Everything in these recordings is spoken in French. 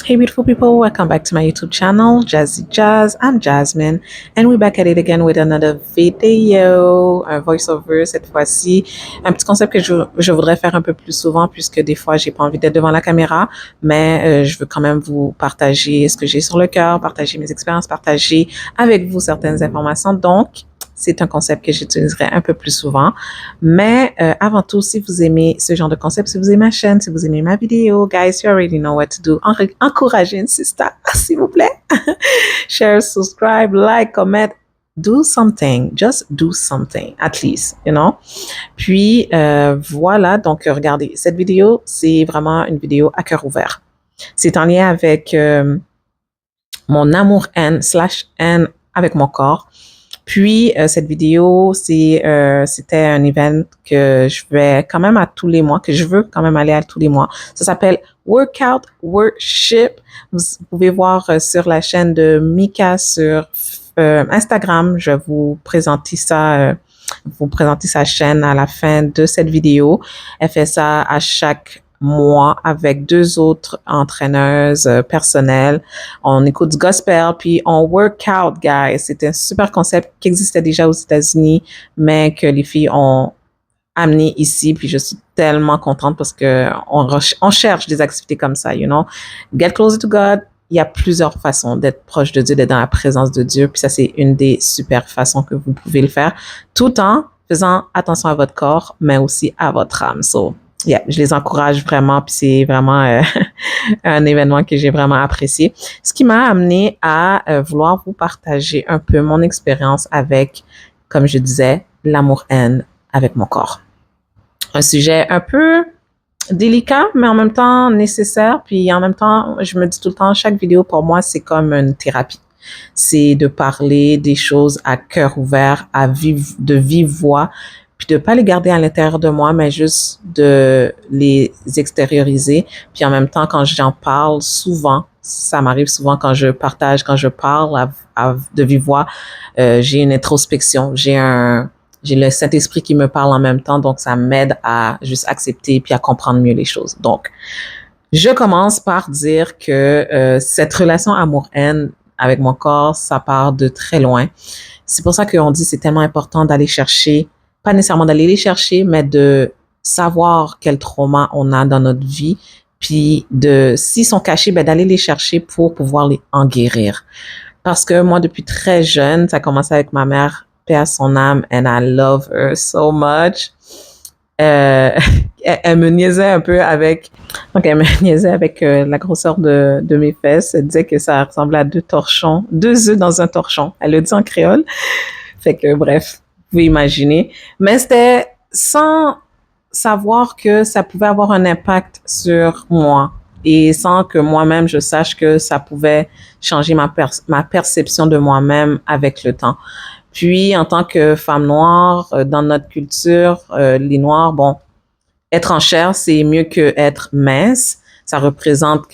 Hey beautiful people, welcome back to my YouTube channel, Jazzy Jazz. I'm Jasmine and we're back at it again with another video, un voice-over cette fois-ci. Un petit concept que je voudrais faire un peu plus souvent puisque des fois j'ai pas envie d'être devant la caméra, mais je veux quand même vous partager ce que j'ai sur le cœur, partager mes expériences, partager avec vous certaines informations. Donc, c'est un concept que j'utiliserai un peu plus souvent. Mais avant tout, si vous aimez ce genre de concept, si vous aimez ma chaîne, si vous aimez ma vidéo, guys, you already know what to do. Encouragez une sister, s'il vous plaît. Share, subscribe, like, comment. Do something. Just do something, at least, you know. Puis, voilà. Donc, regardez, cette vidéo, c'est vraiment une vidéo à cœur ouvert. C'est en lien avec mon amour-haine / haine avec mon corps. Puis, cette vidéo, c'était un event que je vais quand même à tous les mois, que je veux quand même aller à tous les mois. Ça s'appelle Workout Worship. Vous pouvez voir sur la chaîne de Mika sur Instagram. Je vais vous présenter ça, vous présenter sa chaîne à la fin de cette vidéo. Elle fait ça à chaque mois avec 2 autres entraîneuses personnelles. On écoute du gospel, puis on work out, guys. C'est un super concept qui existait déjà aux États-Unis, mais que les filles ont amené ici, puis je suis tellement contente parce que on cherche des activités comme ça, you know. Get closer to God. Il y a plusieurs façons d'être proche de Dieu, d'être dans la présence de Dieu, puis ça, c'est une des super façons que vous pouvez le faire, tout en faisant attention à votre corps, mais aussi à votre âme. So, yeah, je les encourage vraiment, puis c'est vraiment un événement que j'ai vraiment apprécié. Ce qui m'a amené à vouloir vous partager un peu mon expérience avec, comme je disais, l'amour-haine avec mon corps. Un sujet un peu délicat, mais en même temps nécessaire. Puis en même temps, je me dis tout le temps, chaque vidéo pour moi, c'est comme une thérapie. C'est de parler des choses à cœur ouvert, de vive voix, puis de pas les garder à l'intérieur de moi, mais juste de les extérioriser. Puis en même temps, quand j'en parle souvent, ça m'arrive souvent quand je partage, quand je parle de vive voix, j'ai une introspection, j'ai le Saint-Esprit qui me parle en même temps, donc ça m'aide à juste accepter puis à comprendre mieux les choses. Donc, je commence par dire que cette relation amour-haine avec mon corps, ça part de très loin. C'est pour ça qu'on dit que c'est tellement important d'aller chercher, pas nécessairement d'aller les chercher, mais de savoir quel trauma on a dans notre vie, puis s'ils sont cachés, ben d'aller les chercher pour pouvoir en guérir. Parce que moi, depuis très jeune, ça a commencé avec ma mère, paix à son âme, and I love her so much. Elle me niaisait un peu avec, donc elle me niaisait avec la grosseur de mes fesses. Elle disait que ça ressemblait à 2 torchons, 2 œufs dans un torchon. Elle le dit en créole. Fait que bref, vous pouvez imaginer. Mais c'était sans savoir que ça pouvait avoir un impact sur moi et sans que moi-même je sache que ça pouvait changer ma perception de moi-même avec le temps. Puis, en tant que femme noire, dans notre culture, les Noirs, bon, être en chair, c'est mieux que être mince. Ça représente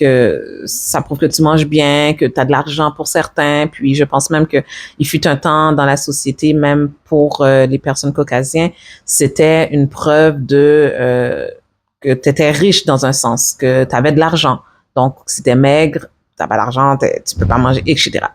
ça prouve que tu manges bien, que tu as de l'argent pour certains. Puis, je pense même que il fut un temps dans la société, même pour les personnes caucasiennes, c'était une preuve que tu étais riche dans un sens, que tu avais de l'argent. Donc, si tu es maigre, tu n'as pas d'argent, tu peux pas manger, etc.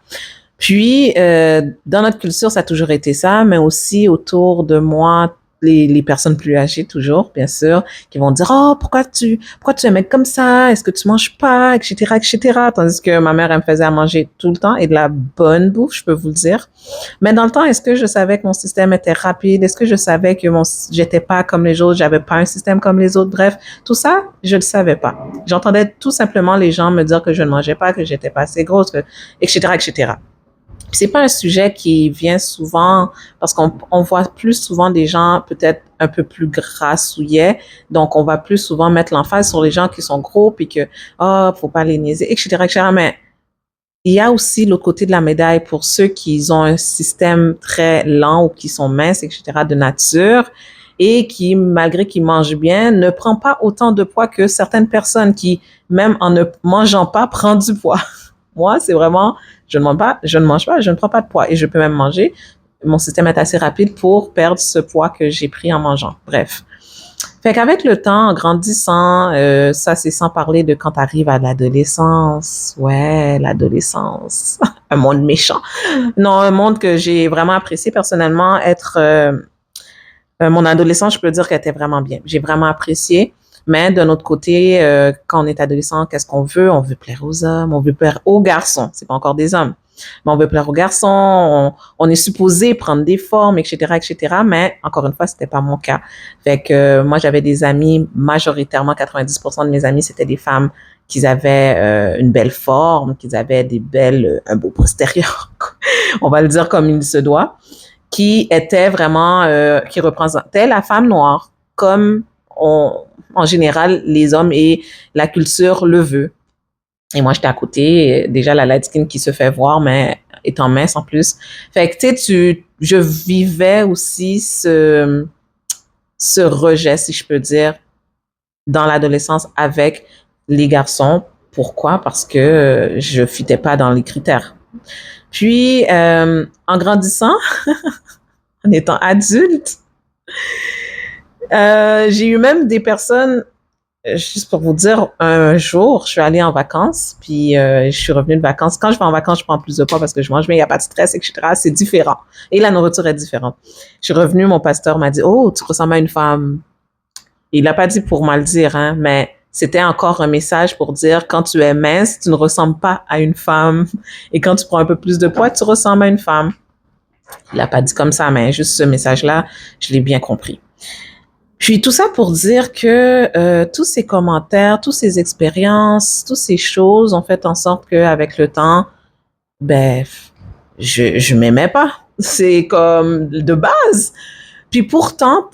Puis, dans notre culture, ça a toujours été ça, mais aussi autour de moi, les personnes plus âgées, toujours, bien sûr, qui vont dire, oh, pourquoi tu es un mec comme ça? Est-ce que tu manges pas? Etc., etc. Tandis que ma mère, elle me faisait à manger tout le temps et de la bonne bouffe, je peux vous le dire. Mais dans le temps, est-ce que je savais que mon système était rapide? Est-ce que je savais que j'étais pas comme les autres? J'avais pas un système comme les autres? Bref, tout ça, je le savais pas. J'entendais tout simplement les gens me dire que je ne mangeais pas, que j'étais pas assez grosse, etc., etc. C'est pas un sujet qui vient souvent parce qu'on voit plus souvent des gens peut-être un peu plus grassouillets, donc on va plus souvent mettre l'emphase sur les gens qui sont gros puis que faut pas les niaiser, etc., etc. Mais il y a aussi l'autre côté de la médaille pour ceux qui ont un système très lent ou qui sont minces, etc., de nature et qui, malgré qu'ils mangent bien, ne prend pas autant de poids que certaines personnes qui, même en ne mangeant pas, prennent du poids. Moi, c'est vraiment, je ne mange pas, je ne prends pas de poids et je peux même manger. Mon système est assez rapide pour perdre ce poids que j'ai pris en mangeant. Bref. Fait qu'avec le temps, en grandissant, ça c'est sans parler de quand tu arrives à l'adolescence. Ouais, l'adolescence. Un monde méchant. Non, un monde que j'ai vraiment apprécié personnellement. Mon adolescence, je peux dire qu'elle était vraiment bien. J'ai vraiment apprécié. Mais d'un autre côté, quand on est adolescent, qu'est-ce qu'on veut? On veut plaire aux hommes, on veut plaire aux garçons. C'est pas encore des hommes. Mais on veut plaire aux garçons, on est supposé prendre des formes, etc., etc. Mais encore une fois, c'était pas mon cas. Fait que moi, j'avais des amis, majoritairement 90% de mes amis, c'était des femmes qui avaient une belle forme, qui avaient un beau postérieur, on va le dire comme il se doit, qui étaient vraiment, qui représentaient la femme noire comme en général les hommes et la culture le veut. Et moi, j'étais à côté, déjà la light skin qui se fait voir, mais étant mince en plus. Fait que, tu sais, je vivais aussi ce rejet, si je peux dire, dans l'adolescence avec les garçons. Pourquoi? Parce que je fitais pas dans les critères. Puis, en grandissant, en étant adulte, j'ai eu même des personnes, juste pour vous dire, un jour, je suis allée en vacances, puis je suis revenue de vacances. Quand je vais en vacances, je prends plus de poids parce que je mange, mais il n'y a pas de stress, etc. C'est différent. Et la nourriture est différente. Je suis revenue, mon pasteur m'a dit, oh, tu ressembles à une femme. Il l'a pas dit pour mal dire, hein, mais c'était encore un message pour dire, quand tu es mince, tu ne ressembles pas à une femme. Et quand tu prends un peu plus de poids, tu ressembles à une femme. Il l'a pas dit comme ça, mais juste ce message-là, je l'ai bien compris. Puis tout ça pour dire que tous ces commentaires, toutes ces expériences, toutes ces choses ont fait en sorte qu'avec le temps, ben, je m'aimais pas. C'est comme de base. Puis pourtant,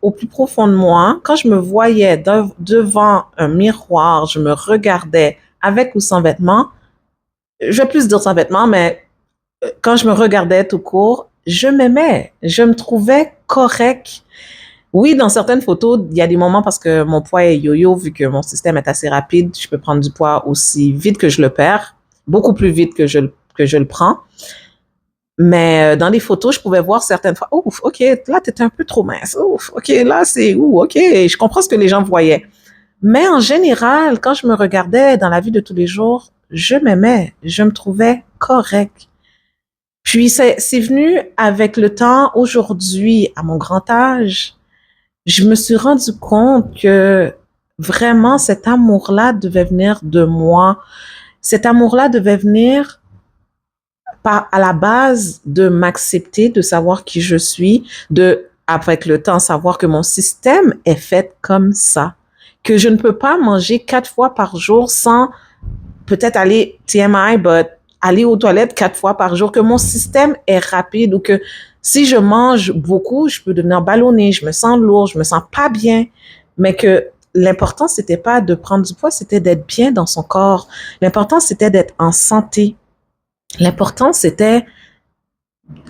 au plus profond de moi, quand je me voyais devant un miroir, je me regardais avec ou sans vêtements, je vais plus dire sans vêtements, mais quand je me regardais tout court, je m'aimais. Je me trouvais correct. Oui, dans certaines photos, il y a des moments parce que mon poids est yo-yo, vu que mon système est assez rapide, je peux prendre du poids aussi vite que je le perds, beaucoup plus vite que je le prends. Mais dans les photos, je pouvais voir certaines fois, ouf, ok, là, t'es un peu trop mince, ouf, ok, là, ok, je comprends ce que les gens voyaient. Mais en général, quand je me regardais dans la vie de tous les jours, je m'aimais, je me trouvais correct. Puis c'est venu avec le temps, aujourd'hui, à mon grand âge, je me suis rendu compte que vraiment cet amour-là devait venir de moi. Cet amour-là devait venir à la base de m'accepter, de savoir qui je suis, de, avec le temps, savoir que mon système est fait comme ça, que je ne peux pas manger 4 fois par jour sans peut-être aller TMI, but aller aux toilettes 4 fois par jour, que mon système est rapide ou que si je mange beaucoup, je peux devenir ballonnée, je me sens lourd, je me sens pas bien, mais que l'important, c'était pas de prendre du poids, c'était d'être bien dans son corps. L'important, c'était d'être en santé. L'important, c'était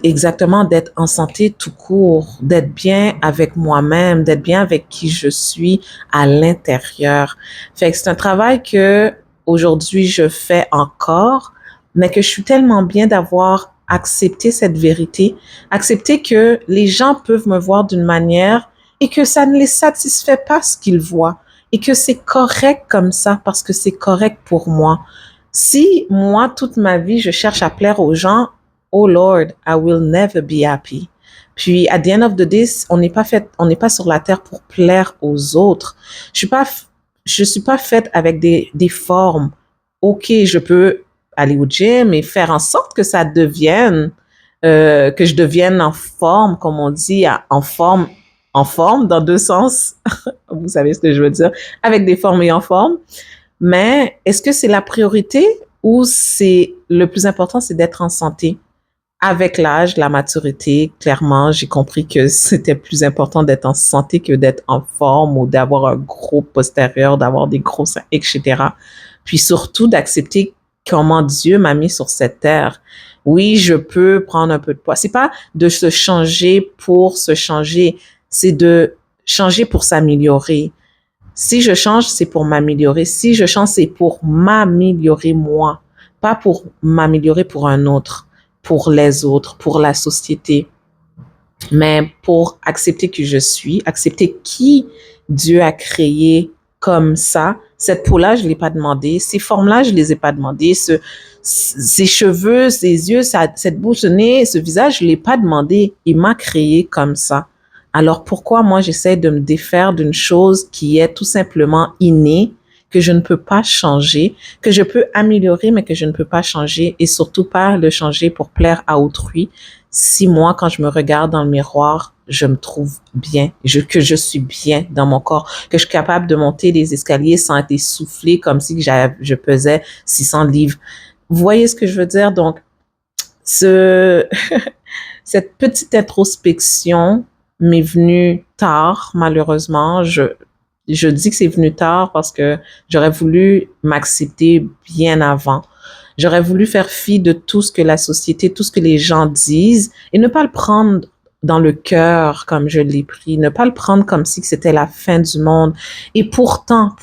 exactement d'être en santé tout court, d'être bien avec moi-même, d'être bien avec qui je suis à l'intérieur. Fait que c'est un travail que aujourd'hui je fais encore, mais que je suis tellement bien d'avoir accepté cette vérité, accepté que les gens peuvent me voir d'une manière et que ça ne les satisfait pas ce qu'ils voient et que c'est correct comme ça parce que c'est correct pour moi. Si moi, toute ma vie, je cherche à plaire aux gens, oh Lord, I will never be happy. Puis, at the end of the day, on n'est pas sur la terre pour plaire aux autres. Je suis pas faite avec des formes. OK, je peux aller au gym et faire en sorte que ça devienne, que je devienne en forme, comme on dit, en forme dans deux sens. Vous savez ce que je veux dire, avec des formes et en forme. Mais est-ce que c'est la priorité ou c'est le plus important, c'est d'être en santé? Avec l'âge, la maturité, clairement, j'ai compris que c'était plus important d'être en santé que d'être en forme ou d'avoir un gros postérieur, d'avoir des gros seins, etc. Puis surtout d'accepter comment Dieu m'a mis sur cette terre. Oui, je peux prendre un peu de poids. C'est pas de se changer pour se changer, c'est de changer pour s'améliorer. Si je change, c'est pour m'améliorer. Si je change, c'est pour m'améliorer moi, pas pour m'améliorer pour un autre, pour les autres, pour la société. Mais pour accepter qui je suis, accepter qui Dieu a créé comme ça, cette peau-là, je ne l'ai pas demandé, ces formes-là, je ne les ai pas demandées, ces cheveux, ces yeux, cette bouche, ce nez, ce visage, je ne l'ai pas demandé. Il m'a créé comme ça. Alors pourquoi moi j'essaie de me défaire d'une chose qui est tout simplement innée, que je ne peux pas changer, que je peux améliorer, mais que je ne peux pas changer et surtout pas le changer pour plaire à autrui. Si moi, quand je me regarde dans le miroir, je me trouve bien, que je suis bien dans mon corps, que je suis capable de monter les escaliers sans être essoufflée comme si je pesais 600 livres. Vous voyez ce que je veux dire? Donc, ce, cette petite introspection m'est venue tard, malheureusement. Je dis que c'est venu tard parce que j'aurais voulu m'accepter bien avant. J'aurais voulu faire fi de tout ce que la société, tout ce que les gens disent et ne pas le prendre dans le cœur comme je l'ai pris, ne pas le prendre comme si c'était la fin du monde. Et pourtant,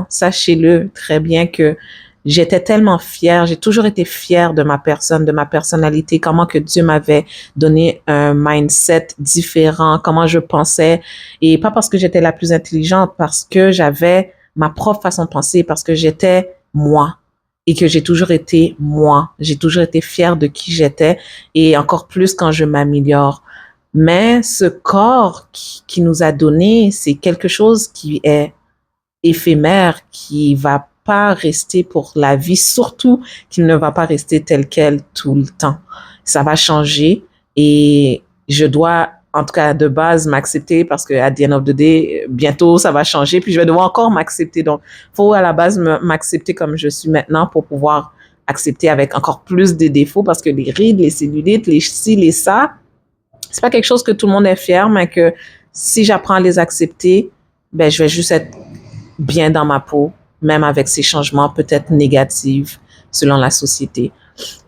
sachez-le très bien que j'étais tellement fière, j'ai toujours été fière de ma personne, de ma personnalité, comment que Dieu m'avait donné un mindset différent, comment je pensais, et pas parce que j'étais la plus intelligente, parce que j'avais ma propre façon de penser, parce que j'étais moi et que j'ai toujours été moi, j'ai toujours été fière de qui j'étais et encore plus quand je m'améliore. Mais ce corps qui nous a donné, c'est quelque chose qui est éphémère, qui va pas rester pour la vie, surtout qu'il ne va pas rester tel quel tout le temps. Ça va changer et je dois, en tout cas de base, m'accepter parce que at the end of the day, bientôt ça va changer puis je vais devoir encore m'accepter. Donc, faut à la base m'accepter comme je suis maintenant pour pouvoir accepter avec encore plus de défauts parce que les rides, les cellulites, les ci, les ça, c'est pas quelque chose que tout le monde est fier, mais que si j'apprends à les accepter, ben je vais juste être bien dans ma peau, même avec ces changements peut-être négatifs selon la société.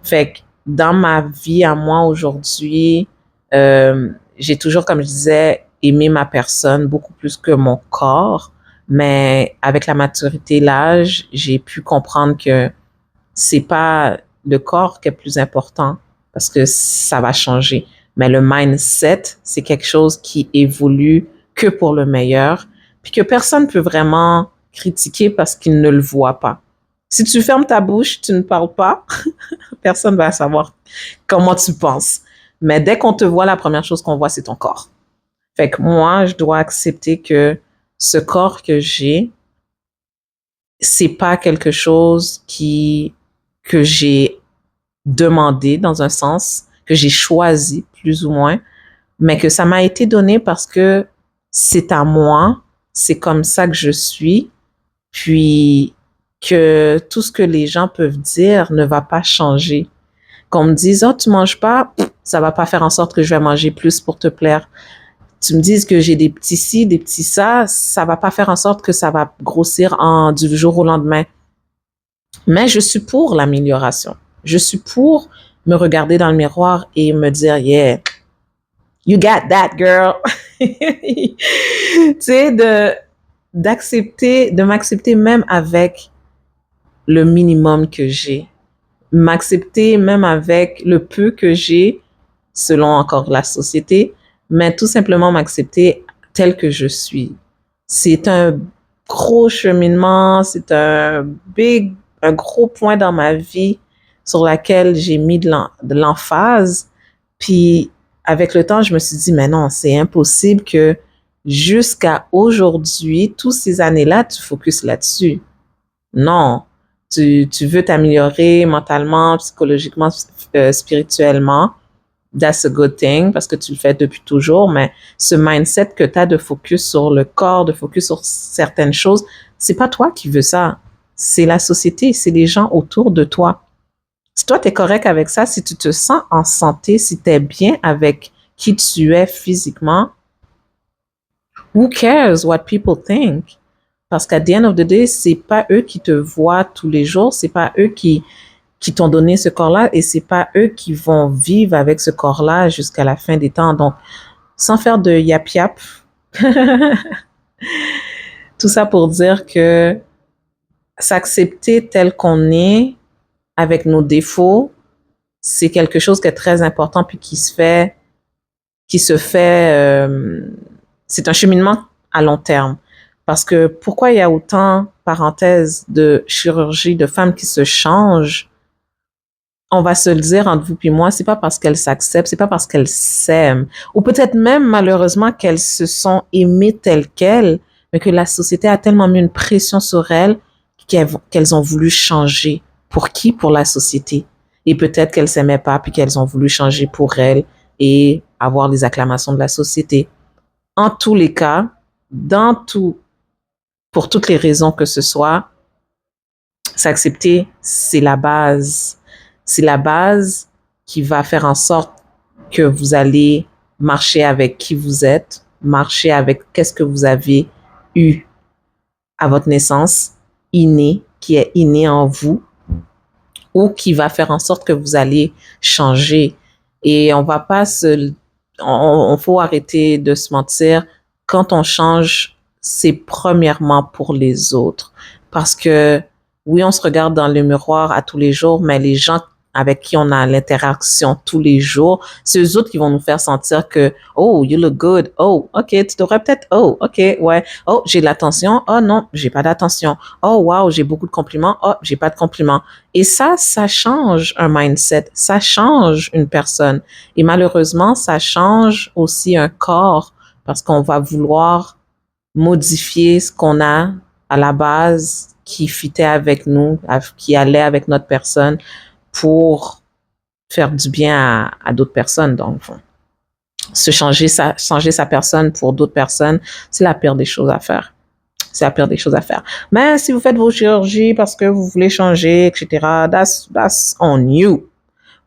Fait que dans ma vie à moi aujourd'hui, j'ai toujours, comme je disais, aimé ma personne beaucoup plus que mon corps. Mais avec la maturité, l'âge, j'ai pu comprendre que c'est pas le corps qui est plus important parce que ça va changer. Mais le mindset, c'est quelque chose qui évolue que pour le meilleur, puis que personne peut vraiment critiquer parce qu'il ne le voit pas. Si tu fermes ta bouche, tu ne parles pas, personne va savoir comment tu penses. Mais dès qu'on te voit, la première chose qu'on voit, c'est ton corps. Fait que moi, je dois accepter que ce corps que j'ai, c'est pas quelque chose que j'ai demandé dans un sens, que j'ai choisi plus ou moins, mais que ça m'a été donné parce que c'est à moi, c'est comme ça que je suis, puis que tout ce que les gens peuvent dire ne va pas changer. Qu'on me dise, oh, tu manges pas, ça va pas faire en sorte que je vais manger plus pour te plaire. Tu me dises que j'ai des petits ci, des petits ça va pas faire en sorte que ça va grossir du jour au lendemain. Mais je suis pour l'amélioration. Je suis pour me regarder dans le miroir et me dire, yeah, you got that, girl. Tu sais, de m'accepter même avec le minimum que j'ai. M'accepter même avec le peu que j'ai, selon encore la société, mais tout simplement m'accepter tel que je suis. C'est un gros cheminement, c'est un gros point dans ma vie sur laquelle j'ai mis de l'emphase. Puis, avec le temps, je me suis dit, mais non, c'est impossible que jusqu'à aujourd'hui, toutes ces années-là, tu focuses là-dessus. Non, tu veux t'améliorer mentalement, psychologiquement, spirituellement. That's a good thing parce que tu le fais depuis toujours, mais ce mindset que tu as de focus sur le corps, de focus sur certaines choses, c'est pas toi qui veux ça. C'est la société, c'est les gens autour de toi. Si toi, tu es correct avec ça, si tu te sens en santé, si tu es bien avec qui tu es physiquement, who cares what people think? Parce qu'à the end of the day, c'est pas eux qui te voient tous les jours, c'est pas eux qui t'ont donné ce corps-là et c'est pas eux qui vont vivre avec ce corps-là jusqu'à la fin des temps. Donc, sans faire de yap-yap, tout ça pour dire que s'accepter tel qu'on est, avec nos défauts, c'est quelque chose qui est très important puis qui se fait qui se fait, c'est un cheminement à long terme. Parce que pourquoi il y a autant, parenthèse, de chirurgie de femmes qui se changent? On va se le dire entre vous puis moi, c'est pas parce qu'elles s'acceptent, c'est pas parce qu'elles s'aiment, ou peut-être même malheureusement qu'elles se sont aimées telles quelles, mais que la société a tellement mis une pression sur elles qu'elles ont voulu changer. Pour qui? Pour la société. Et peut-être qu'elles s'aimaient pas puis qu'elles ont voulu changer pour elles et avoir les acclamations de la société. En tous les cas, dans tout, pour toutes les raisons que ce soit, s'accepter, c'est la base. C'est la base qui va faire en sorte que vous allez marcher avec qui vous êtes, marcher avec qu'est-ce que vous avez eu à votre naissance, inné, qui est inné en vous, ou qui va faire en sorte que vous allez changer. Et on va pas on faut arrêter de se mentir. Quand on change, c'est premièrement pour les autres. Parce que, oui, on se regarde dans le miroir à tous les jours, mais les gens avec qui on a l'interaction tous les jours, c'est eux autres qui vont nous faire sentir que, oh, you look good. Oh, OK, tu devrais peut-être, oh, OK, ouais. Oh, j'ai de l'attention. Oh, non, j'ai pas d'attention. Oh, wow, j'ai beaucoup de compliments. Oh, j'ai pas de compliments. Et ça change un mindset. Ça change une personne. Et malheureusement, ça change aussi un corps parce qu'on va vouloir modifier ce qu'on a à la base qui fitait avec nous, qui allait avec notre personne pour faire du bien à d'autres personnes, dans le fond. Changer sa personne pour d'autres personnes, c'est la pire des choses à faire. C'est la pire des choses à faire. Mais si vous faites vos chirurgies parce que vous voulez changer, etc., that's on you.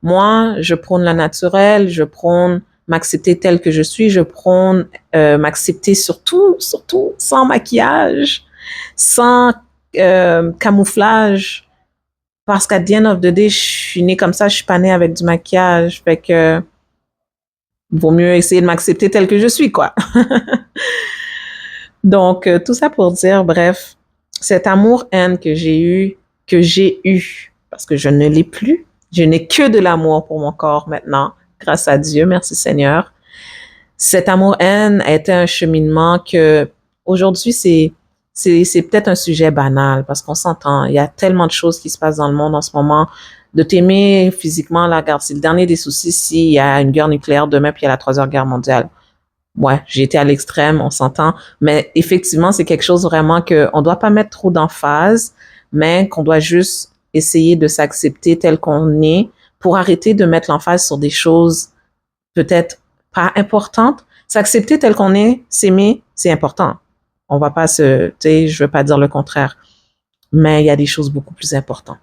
Moi, je prône la naturelle, je prône m'accepter telle que je suis, je prône m'accepter surtout sans maquillage, sans camouflage, parce qu'à the end of the day, je suis née comme ça, je suis pas née avec du maquillage, fait que vaut mieux essayer de m'accepter telle que je suis, quoi. Donc, tout ça pour dire, bref, cet amour-haine que j'ai eu, parce que je ne l'ai plus, je n'ai que de l'amour pour mon corps maintenant, grâce à Dieu, merci Seigneur. Cet amour-haine a été un cheminement que, aujourd'hui, c'est peut-être un sujet banal, parce qu'on s'entend, il y a tellement de choses qui se passent dans le monde en ce moment. De t'aimer physiquement, là, regarde, c'est le dernier des soucis s'il y a une guerre nucléaire demain, puis il y a la Troisième Guerre mondiale. Ouais, j'ai été à l'extrême, on s'entend. Mais effectivement, c'est quelque chose vraiment qu'on ne doit pas mettre trop d'emphase, mais qu'on doit juste essayer de s'accepter tel qu'on est pour arrêter de mettre l'emphase sur des choses peut-être pas importantes. S'accepter tel qu'on est, s'aimer, c'est important. On va pas tu sais, je veux pas dire le contraire. Mais il y a des choses beaucoup plus importantes.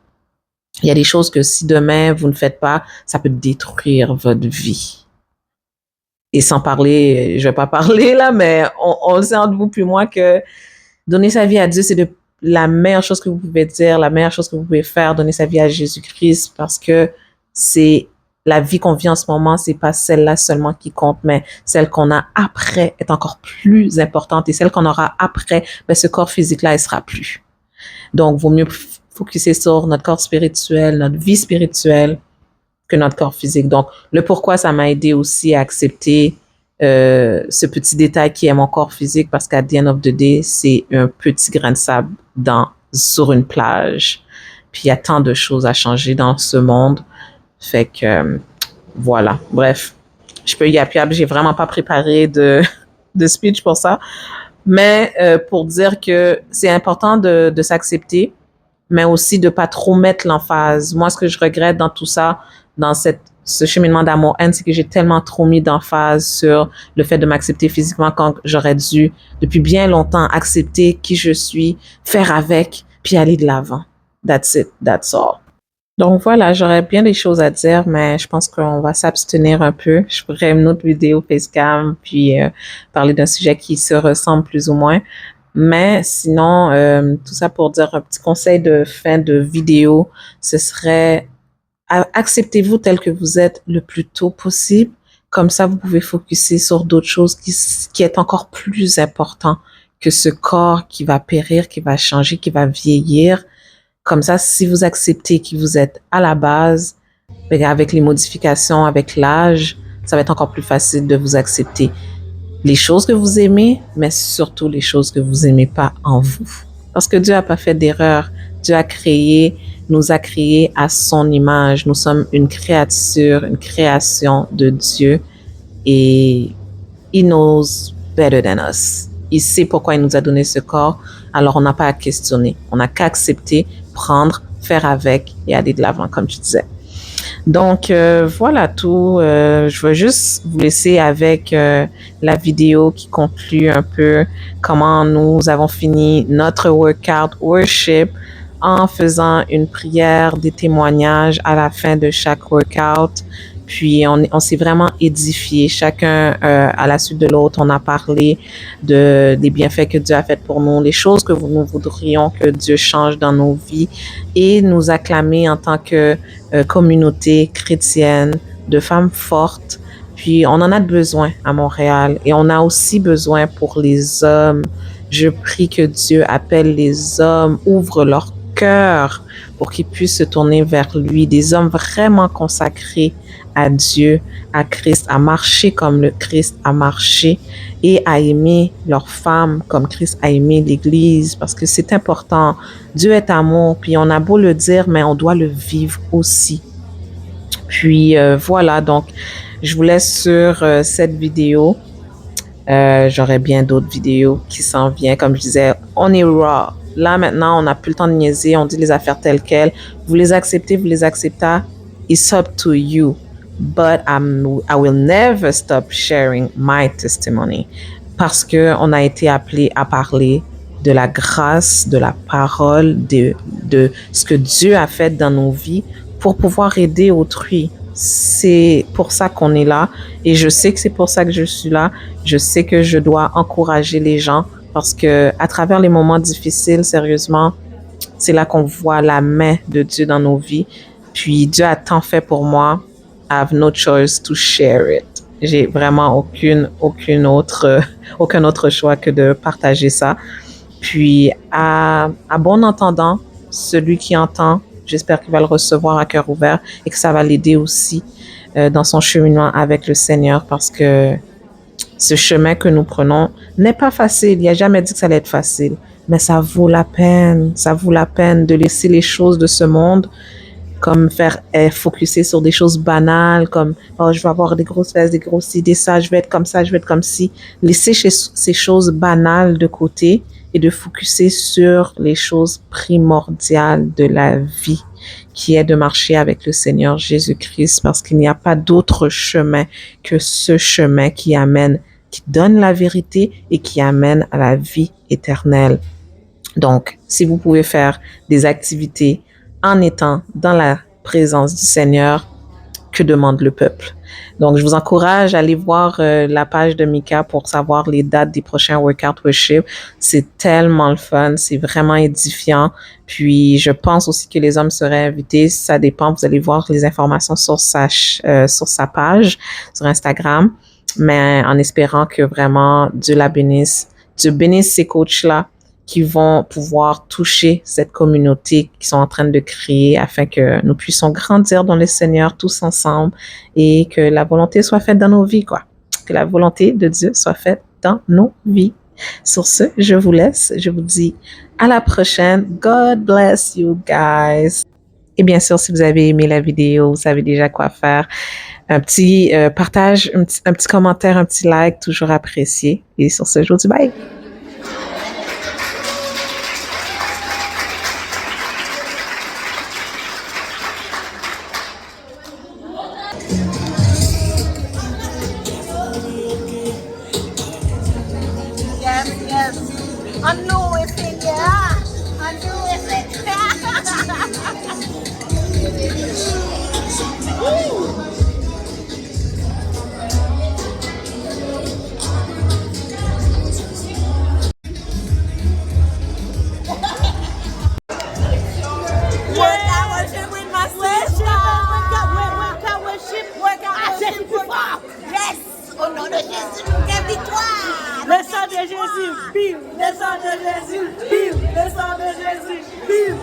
Il y a des choses que si demain vous ne faites pas, ça peut détruire votre vie. Et sans parler, je vais pas parler là, mais on le sait entre vous puis moi que donner sa vie à Dieu, c'est la meilleure chose que vous pouvez dire, la meilleure chose que vous pouvez faire, donner sa vie à Jésus-Christ, parce que c'est la vie qu'on vit en ce moment, c'est pas celle-là seulement qui compte, mais celle qu'on a après est encore plus importante, et celle qu'on aura après, ben ce corps physique-là, il sera plus. Donc, vaut mieux focuser sur notre corps spirituel, notre vie spirituelle, que notre corps physique. Donc, le pourquoi ça m'a aidé aussi à accepter ce petit détail qui est mon corps physique, parce qu'à the end of the day, c'est un petit grain de sable sur une plage. Puis il y a tant de choses à changer dans ce monde. Fait que voilà. Bref, je peux y appuyer. J'ai vraiment pas préparé de speech pour ça. Mais pour dire que c'est important de s'accepter, mais aussi de pas trop mettre l'emphase. Moi, ce que je regrette dans tout ça, dans ce cheminement d'amour-haine, c'est que j'ai tellement trop mis d'emphase sur le fait de m'accepter physiquement quand j'aurais dû, depuis bien longtemps, accepter qui je suis, faire avec, puis aller de l'avant. That's it, that's all. Donc voilà, j'aurais bien des choses à dire, mais je pense qu'on va s'abstenir un peu. Je ferai une autre vidéo facecam, puis parler d'un sujet qui se ressemble plus ou moins. Mais sinon, tout ça pour dire un petit conseil de fin de vidéo, ce serait acceptez-vous tel que vous êtes le plus tôt possible. Comme ça, vous pouvez focuser sur d'autres choses qui est encore plus important que ce corps qui va périr, qui va changer, qui va vieillir. Comme ça, si vous acceptez qui vous êtes à la base, avec les modifications, avec l'âge, ça va être encore plus facile de vous accepter les choses que vous aimez, mais surtout les choses que vous aimez pas en vous. Parce que Dieu n'a pas fait d'erreur. Dieu nous a créés à son image. Nous sommes une créature, une création de Dieu et He knows better than us. Il sait pourquoi il nous a donné ce corps, alors on n'a pas à questionner. On n'a qu'à accepter, prendre, faire avec et aller de l'avant, comme je disais. Donc, voilà tout. Je vais juste vous laisser avec la vidéo qui conclut un peu comment nous avons fini notre workout worship en faisant une prière, des témoignages à la fin de chaque workout. Puis, on s'est vraiment édifié, chacun à la suite de l'autre. On a parlé des bienfaits que Dieu a fait pour nous, les choses que nous voudrions que Dieu change dans nos vies et nous acclamer en tant que communauté chrétienne, de femmes fortes. Puis, on en a besoin à Montréal et on a aussi besoin pour les hommes. Je prie que Dieu appelle les hommes, ouvre leur cœur pour qu'ils puissent se tourner vers lui, des hommes vraiment consacrés à Dieu, à Christ, à marcher comme le Christ a marché et à aimer leurs femmes comme Christ a aimé l'Église parce que c'est important. Dieu est amour, puis on a beau le dire, mais on doit le vivre aussi. Puis voilà, donc je vous laisse sur cette vidéo. J'aurai bien d'autres vidéos qui s'en viennent. Comme je disais, on est raw. Là, maintenant, on n'a plus le temps de niaiser. On dit les affaires telles quelles. Vous les acceptez, vous les acceptez. It's up to you. But I will never stop sharing my testimony. Parce qu'on a été appelé à parler de la grâce, de la parole, de ce que Dieu a fait dans nos vies pour pouvoir aider autrui. C'est pour ça qu'on est là et je sais que c'est pour ça que je suis là. Je sais que je dois encourager les gens parce que à travers les moments difficiles, sérieusement, c'est là qu'on voit la main de Dieu dans nos vies. Puis Dieu a tant fait pour moi. I have no choice to share it. J'ai vraiment aucun autre choix que de partager ça. Puis à bon entendant, celui qui entend, j'espère qu'il va le recevoir à cœur ouvert et que ça va l'aider aussi dans son cheminement avec le Seigneur parce que ce chemin que nous prenons n'est pas facile. Il n'a jamais dit que ça allait être facile, mais ça vaut la peine. Ça vaut la peine de laisser les choses de ce monde comme faire focuser sur des choses banales comme oh, je vais avoir des grosses fesses, des grosses idées, ça, je vais être comme ça, je vais être comme ci. Laisser ces choses banales de côté et de focuser sur les choses primordiales de la vie, qui est de marcher avec le Seigneur Jésus-Christ, parce qu'il n'y a pas d'autre chemin que ce chemin qui donne la vérité et qui amène à la vie éternelle. Donc, si vous pouvez faire des activités en étant dans la présence du Seigneur, que demande le peuple? Donc, je vous encourage à aller voir la page de Mika pour savoir les dates des prochains workout worship. C'est tellement le fun, c'est vraiment édifiant. Puis, je pense aussi que les hommes seraient invités. Ça dépend, vous allez voir les informations sur sa page, sur Instagram. Mais en espérant que vraiment Dieu la bénisse. Dieu bénisse ces coachs-là qui vont pouvoir toucher cette communauté qu'ils sont en train de créer afin que nous puissions grandir dans le Seigneur tous ensemble et que la volonté soit faite dans nos vies, quoi. Que la volonté de Dieu soit faite dans nos vies. Sur ce, je vous laisse. Je vous dis à la prochaine. God bless you guys. Et bien sûr, si vous avez aimé la vidéo, vous savez déjà quoi faire. Un petit partage, un petit commentaire, un petit like, toujours apprécié. Et sur ce, je vous dis bye. Yes. I knew it, yeah. I knew it. Yes! Au nom de Jésus, quelle victoire! Le sang de Jésus, vive! Le sang de Jésus, vive! Le sang de Jésus, vive!